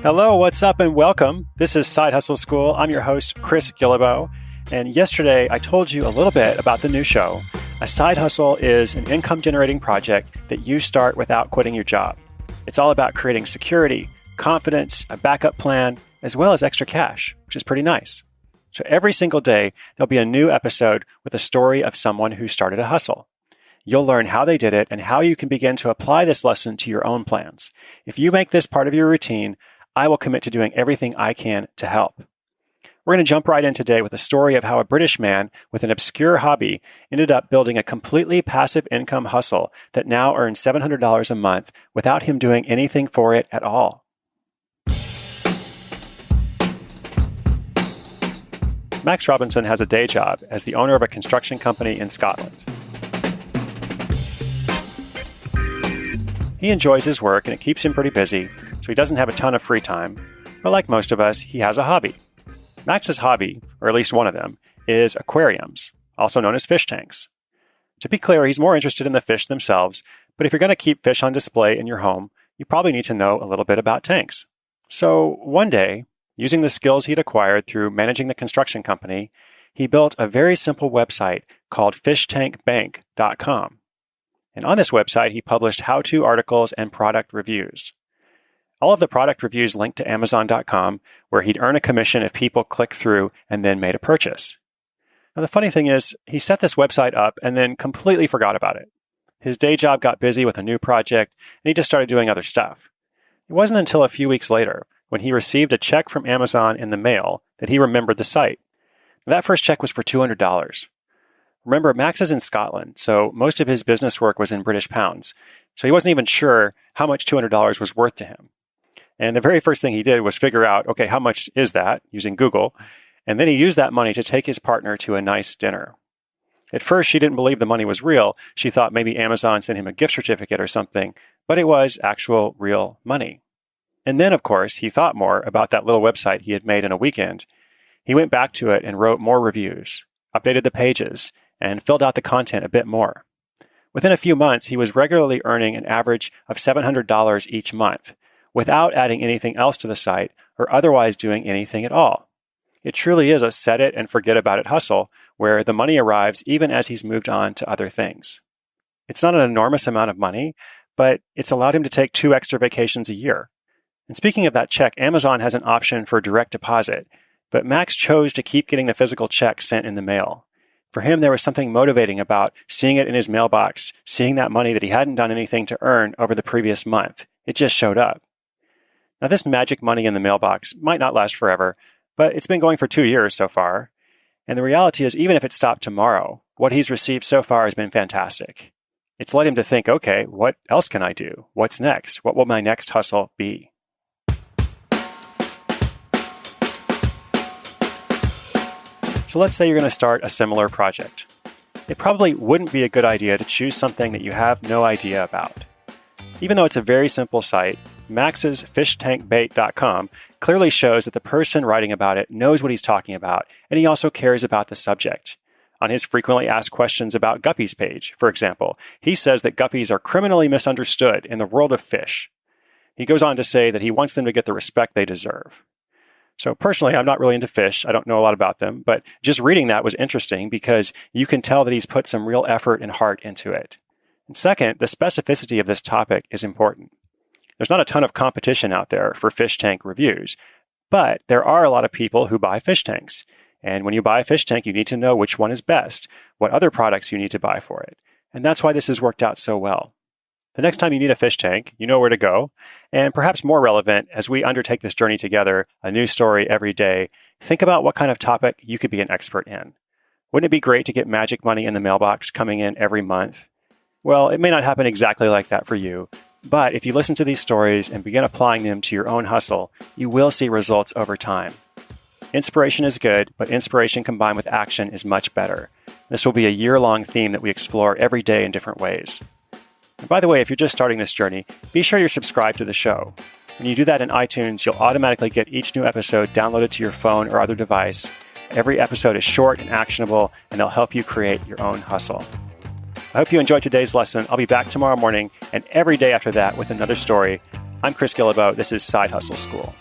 Hello, what's up, and welcome. This is Side Hustle School. I'm your host, CHRIS GUILLEBEAU. And yesterday, I told you a little bit about the new show. A side hustle is an income-generating project that you start without quitting your job. It's all about creating security, confidence, a backup plan, as well as extra cash, which is pretty nice. So every single day, there'll be a new episode with a story of someone who started a hustle. You'll learn how they did it and how you can begin to apply this lesson to your own plans. If you make this part of your routine, I will commit to doing everything I can to help. We're going to jump right in today with a story of how a British man with an obscure hobby ended up building a completely passive income hustle that now earns $700 a month without him doing anything for it at all. Max Robinson has a day job as the owner of a construction company in Scotland. He enjoys his work and it keeps him pretty busy, so he doesn't have a ton of free time. But like most of us, he has a hobby. Max's hobby, or at least one of them, is aquariums, also known as fish tanks. To be clear, he's more interested in the fish themselves, but if you're going to keep fish on display in your home, you probably need to know a little bit about tanks. So one day, using the skills he'd acquired through managing the construction company, he built a very simple website called fishtankbank.com. And on this website, he published how-to articles and product reviews. All of the product reviews linked to Amazon.com, where he'd earn a commission if people clicked through and then made a purchase. Now, the funny thing is, he set this website up and then completely forgot about it. His day job got busy with a new project, and he just started doing other stuff. It wasn't until a few weeks later, when he received a check from Amazon in the mail, that he remembered the site. That first check was for $200. Remember, Max is in Scotland, so most of his business work was in British pounds, so he wasn't even sure how much $200 was worth to him. And the very first thing he did was figure out, okay, how much is that, using Google, and then he used that money to take his partner to a nice dinner. At first, she didn't believe the money was real. She thought maybe Amazon sent him a gift certificate or something, but it was actual real money. And then, of course, he thought more about that little website he had made in a weekend. He went back to it and wrote more reviews, updated the pages, and filled out the content a bit more. Within a few months, he was regularly earning an average of $700 each month, without adding anything else to the site or otherwise doing anything at all. It truly is a set it and forget about it hustle, where the money arrives even as he's moved on to other things. It's not an enormous amount of money, but it's allowed him to take 2 extra vacations a year. And speaking of that check, Amazon has an option for direct deposit, but Max chose to keep getting the physical check sent in the mail. For him, there was something motivating about seeing it in his mailbox, seeing that money that he hadn't done anything to earn over the previous month. It just showed up. Now, this magic money in the mailbox might not last forever, but it's been going for 2 years so far. And the reality is, even if it stopped tomorrow, what he's received so far has been fantastic. It's led him to think, okay, what else can I do? What's next? What will my next hustle be? So let's say you're going to start a similar project. It probably wouldn't be a good idea to choose something that you have no idea about. Even though it's a very simple site, Max's fishtankbait.com clearly shows that the person writing about it knows what he's talking about, and he also cares about the subject. On his frequently asked questions about guppies page, for example, he says that guppies are criminally misunderstood in the world of fish. He goes on to say that he wants them to get the respect they deserve. So personally, I'm not really into fish. I don't know a lot about them, but just reading that was interesting because you can tell that he's put some real effort and heart into it. And second, the specificity of this topic is important. There's not a ton of competition out there for fish tank reviews, but there are a lot of people who buy fish tanks. And when you buy a fish tank, you need to know which one is best, what other products you need to buy for it. And that's why this has worked out so well. The next time you need a fish tank, you know where to go. And perhaps more relevant, as we undertake this journey together, a new story every day, think about what kind of topic you could be an expert in. Wouldn't it be great to get magic money in the mailbox coming in every month? Well, it may not happen exactly like that for you, but if you listen to these stories and begin applying them to your own hustle, you will see results over time. Inspiration is good, but inspiration combined with action is much better. This will be a year-long theme that we explore every day in different ways. And by the way, if you're just starting this journey, be sure you're subscribed to the show. When you do that in iTunes, you'll automatically get each new episode downloaded to your phone or other device. Every episode is short and actionable, and they'll help you create your own hustle. I hope you enjoyed today's lesson. I'll be back tomorrow morning and every day after that with another story. I'm CHRIS GUILLEBEAU. This is Side Hustle School.